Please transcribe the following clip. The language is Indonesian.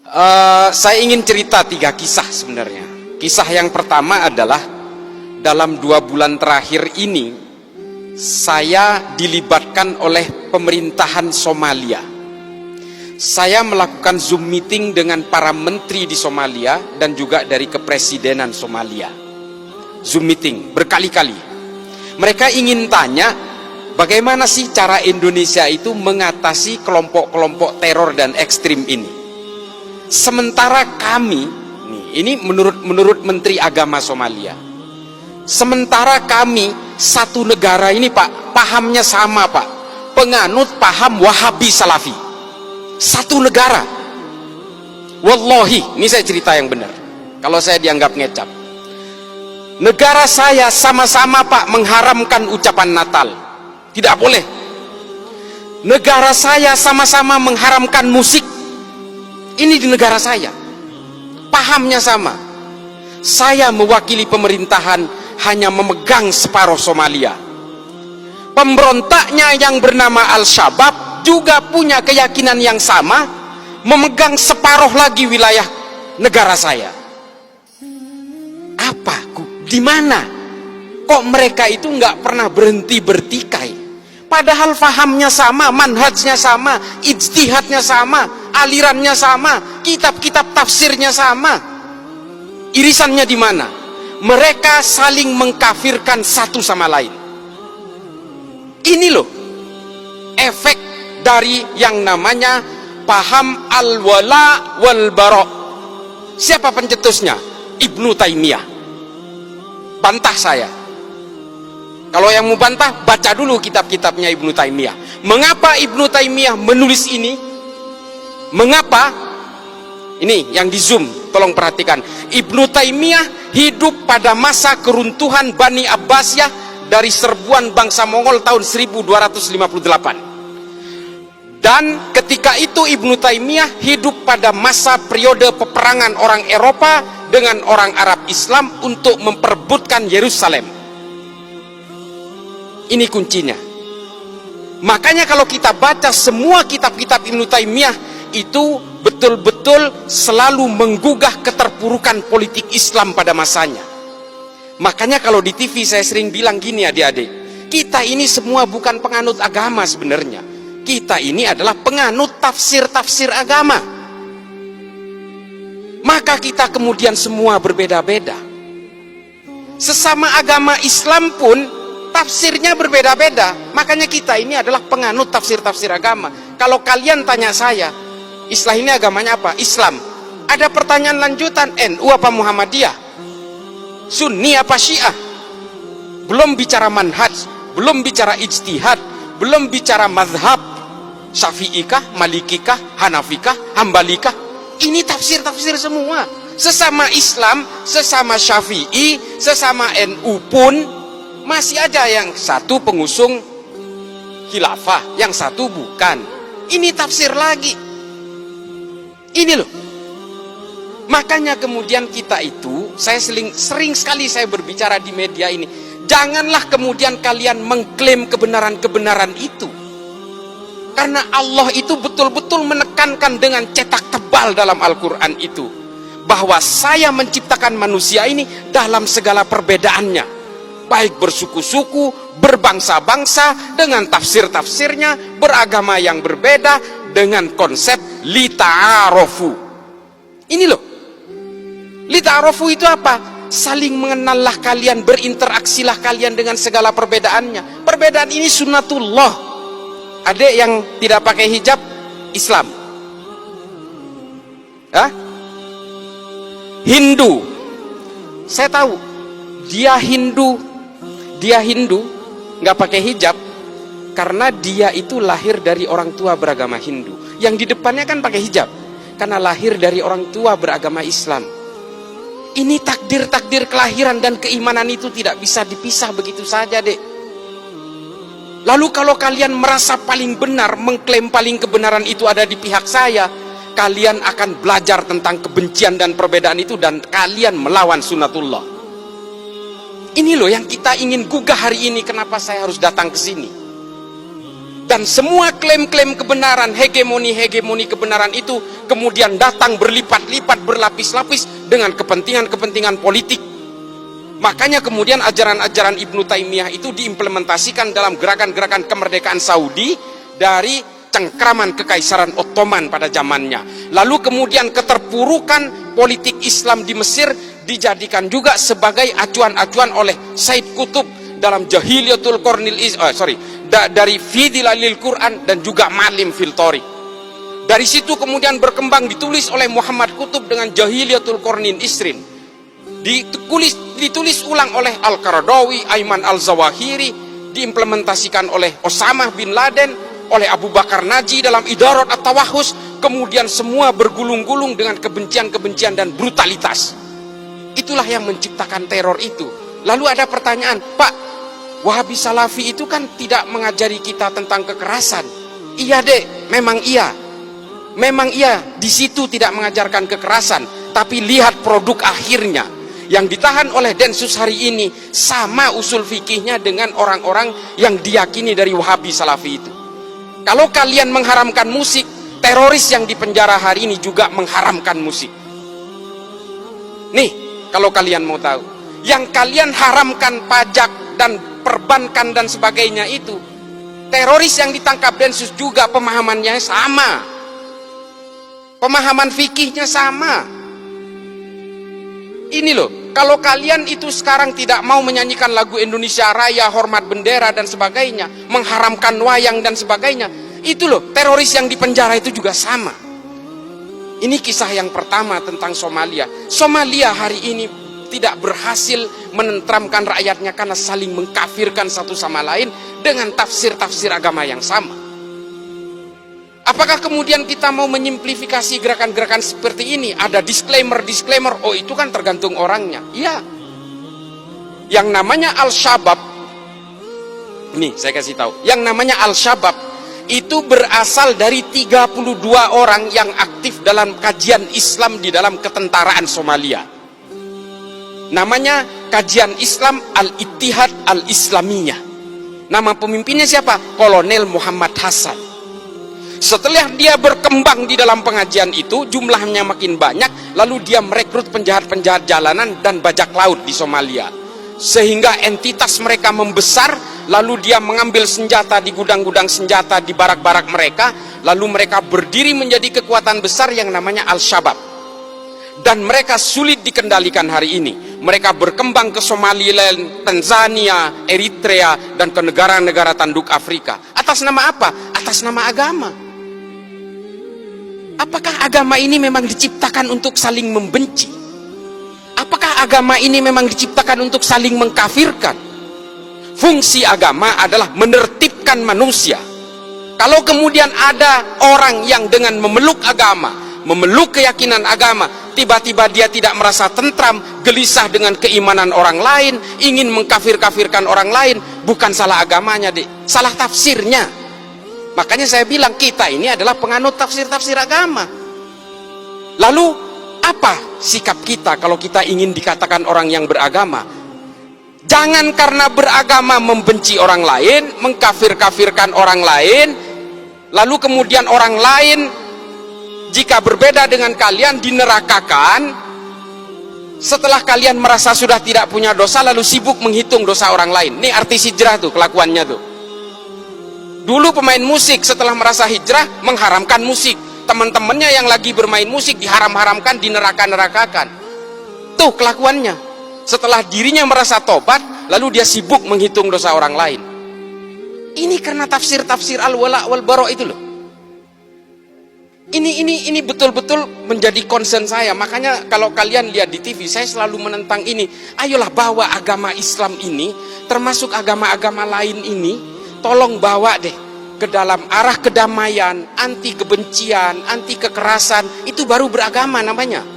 Saya ingin cerita 3 kisah sebenarnya. Kisah yang pertama adalah dalam 2 bulan terakhir ini saya dilibatkan oleh pemerintahan Somalia. Saya melakukan Zoom meeting dengan para menteri di Somalia dan juga dari kepresidenan Somalia. Zoom meeting berkali-kali. Mereka ingin tanya bagaimana sih cara Indonesia itu mengatasi kelompok-kelompok teror dan ekstrim ini. Sementara kami, ini menurut Menteri Agama Somalia, sementara kami satu negara ini Pak, pahamnya sama Pak, penganut paham Wahabi Salafi, satu negara. Wallahi, ini saya cerita yang benar, kalau saya dianggap ngecap. Negara saya sama-sama Pak mengharamkan ucapan Natal, tidak boleh. Negara saya sama-sama mengharamkan musik. Ini di negara saya, pahamnya sama. Saya mewakili pemerintahan hanya memegang separuh Somalia. Pemberontaknya yang bernama Al-Shabaab juga punya keyakinan yang sama, memegang separuh lagi wilayah negara saya. Apa? Di mana? Kok mereka itu nggak pernah berhenti bertikai? Padahal fahamnya sama, manhajnya sama, ijtihadnya sama, alirannya sama, kitab-kitab tafsirnya sama. Irisannya di mana? Mereka saling mengkafirkan satu sama lain. Ini loh efek dari yang namanya paham al-wala wal bara. Siapa pencetusnya? Ibnu Taimiyah. Bantah saya. Kalau yang mau bantah, baca dulu kitab-kitabnya Ibnu Taimiyah. Mengapa Ibnu Taimiyah menulis ini? Mengapa? Ini yang di Zoom, tolong perhatikan. Ibnu Taimiyah hidup pada masa keruntuhan Bani Abbasiyah dari serbuan bangsa Mongol tahun 1258. Dan ketika itu Ibnu Taimiyah hidup pada masa periode peperangan orang Eropa dengan orang Arab Islam untuk memperebutkan Yerusalem. Ini kuncinya. Makanya kalau kita baca semua kitab-kitab Ibnu Taimiyah itu betul-betul selalu menggugah keterpurukan politik Islam pada masanya. Makanya kalau di TV saya sering bilang gini adik-adik, kita ini semua bukan penganut agama sebenarnya. Kita ini adalah penganut tafsir-tafsir agama. Maka kita kemudian semua berbeda-beda. Sesama agama Islam pun tafsirnya berbeda-beda. Makanya kita ini adalah penganut tafsir-tafsir agama. Kalau kalian tanya saya, Islam ini agamanya apa? Islam. Ada pertanyaan lanjutan, NU apa Muhammadiyah? Sunni apa Syiah? Belum bicara manhaj, belum bicara ijtihad, belum bicara mazhab. Syafi'ikah, Malikikah, Hanafikah, Hambalikah? Ini tafsir-tafsir semua. Sesama Islam, sesama Syafi'i, sesama NU pun masih ada yang satu pengusung khilafah, yang satu bukan. Ini tafsir lagi. Ini loh. Makanya kemudian kita itu, saya sering sekali saya berbicara di media ini, janganlah kemudian kalian mengklaim kebenaran-kebenaran itu. Karena Allah itu betul-betul menekankan dengan cetak tebal dalam Al-Quran itu, bahwa saya menciptakan manusia ini dalam segala perbedaannya, baik bersuku-suku, berbangsa-bangsa, dengan tafsir-tafsirnya, beragama yang berbeda, dengan konsep lita'arofu. Ini loh, lita'arofu itu apa? Saling mengenallah kalian, berinteraksilah kalian dengan segala perbedaannya. Perbedaan ini sunnatullah. Adik yang tidak pakai hijab Islam, Hindu, saya tahu dia Hindu nggak pakai hijab karena dia itu lahir dari orang tua beragama Hindu. Yang di depannya kan pakai hijab karena lahir dari orang tua beragama Islam. Ini takdir kelahiran dan keimanan itu tidak bisa dipisah begitu saja, Dek. Lalu kalau kalian merasa paling benar, mengklaim paling kebenaran itu ada di pihak saya, kalian akan belajar tentang kebencian dan perbedaan itu dan kalian melawan sunnatullah. Ini loh yang kita ingin gugah hari ini. Kenapa saya harus datang ke sini? Dan semua klaim-klaim kebenaran, hegemoni kebenaran itu kemudian datang berlipat-lipat, berlapis-lapis dengan kepentingan-kepentingan politik. Makanya kemudian ajaran-ajaran Ibnu Taimiyah itu diimplementasikan dalam gerakan-gerakan kemerdekaan Saudi dari cengkraman Kekaisaran Ottoman pada zamannya. Lalu kemudian keterpurukan politik Islam di Mesir dijadikan juga sebagai acuan-acuan oleh Said Qutb dalam Jahiliyatul Qarnil dari Fi Dhilalil Quran dan juga Malim fil Thariq. Dari situ kemudian berkembang, ditulis oleh Muhammad Qutb dengan Jahiliyatul Qarnin Isrin. Ditulis ulang oleh Al-Qaradawi, Ayman Al-Zawahiri, diimplementasikan oleh Osama bin Laden, oleh Abu Bakar Naji dalam Idarat At-Tawahus. Kemudian semua bergulung-gulung dengan kebencian-kebencian dan brutalitas. Itulah yang menciptakan teror itu. Lalu ada pertanyaan, Pak, Wahabi Salafi itu kan tidak mengajari kita tentang kekerasan. Iya dek, memang iya. Memang iya, di situ tidak mengajarkan kekerasan. Tapi lihat produk akhirnya. Yang ditahan oleh Densus hari ini sama usul fikihnya dengan orang-orang yang diyakini dari Wahabi Salafi itu. Kalau kalian mengharamkan musik, teroris yang dipenjara hari ini juga mengharamkan musik. Nih, kalau kalian mau tahu, yang kalian haramkan pajak dan perbankan dan sebagainya itu, teroris yang ditangkap Densus juga pemahamannya sama, pemahaman fikihnya sama. Ini loh, kalau kalian itu sekarang tidak mau menyanyikan lagu Indonesia Raya, hormat bendera dan sebagainya, mengharamkan wayang dan sebagainya, itu loh, teroris yang di penjara itu juga sama. Ini kisah yang pertama tentang Somalia. Somalia hari ini tidak berhasil menenteramkan rakyatnya karena saling mengkafirkan satu sama lain dengan tafsir-tafsir agama yang sama. Apakah kemudian kita mau menyimplifikasi gerakan-gerakan seperti ini? Ada disclaimer, oh itu kan tergantung orangnya. Iya. Yang namanya Al-Shabaab, ini saya kasih tahu, yang namanya Al-Shabaab itu berasal dari 32 orang yang aktif dalam kajian Islam di dalam ketentaraan Somalia. Namanya Kajian Islam Al-Ittihad Al-Islamiyah. Nama pemimpinnya siapa? Kolonel Muhammad Hasan. Setelah dia berkembang di dalam pengajian itu, jumlahnya makin banyak, lalu dia merekrut penjahat-penjahat jalanan dan bajak laut di Somalia. Sehingga entitas mereka membesar, lalu dia mengambil senjata di gudang-gudang senjata di barak-barak mereka, lalu mereka berdiri menjadi kekuatan besar yang namanya Al-Shabaab. Dan mereka sulit dikendalikan hari ini. Mereka berkembang ke Somaliland, Tanzania, Eritrea, dan ke negara-negara tanduk Afrika. Atas nama apa? Atas nama agama. Apakah agama ini memang diciptakan untuk saling membenci? Apakah agama ini memang diciptakan untuk saling mengkafirkan? Fungsi agama adalah menertibkan manusia. Kalau kemudian ada orang yang dengan memeluk agama, memeluk keyakinan agama, tiba-tiba dia tidak merasa tentram, gelisah dengan keimanan orang lain, ingin mengkafir-kafirkan orang lain, bukan salah agamanya, Dek, salah tafsirnya. Makanya saya bilang kita ini adalah penganut tafsir-tafsir agama. Lalu apa sikap kita kalau kita ingin dikatakan orang yang beragama? Jangan karena beragama membenci orang lain, mengkafir-kafirkan orang lain, lalu kemudian orang lain jika berbeda dengan kalian dinerakakan. Setelah kalian merasa sudah tidak punya dosa, lalu sibuk menghitung dosa orang lain. Ini artis hijrah tuh kelakuannya tuh. Dulu pemain musik setelah merasa hijrah mengharamkan musik. Teman-temannya yang lagi bermain musik diharam-haramkan, dineraka-nerakakan. Tuh kelakuannya. Setelah dirinya merasa tobat, lalu dia sibuk menghitung dosa orang lain. Ini karena tafsir-tafsir al-wala wal-bara itu loh. Ini betul-betul menjadi concern saya. Makanya kalau kalian lihat di TV, saya selalu menentang ini. Ayolah bawa agama Islam ini, termasuk agama-agama lain ini, tolong bawa deh ke dalam arah kedamaian, anti kebencian, anti kekerasan. Itu baru beragama namanya.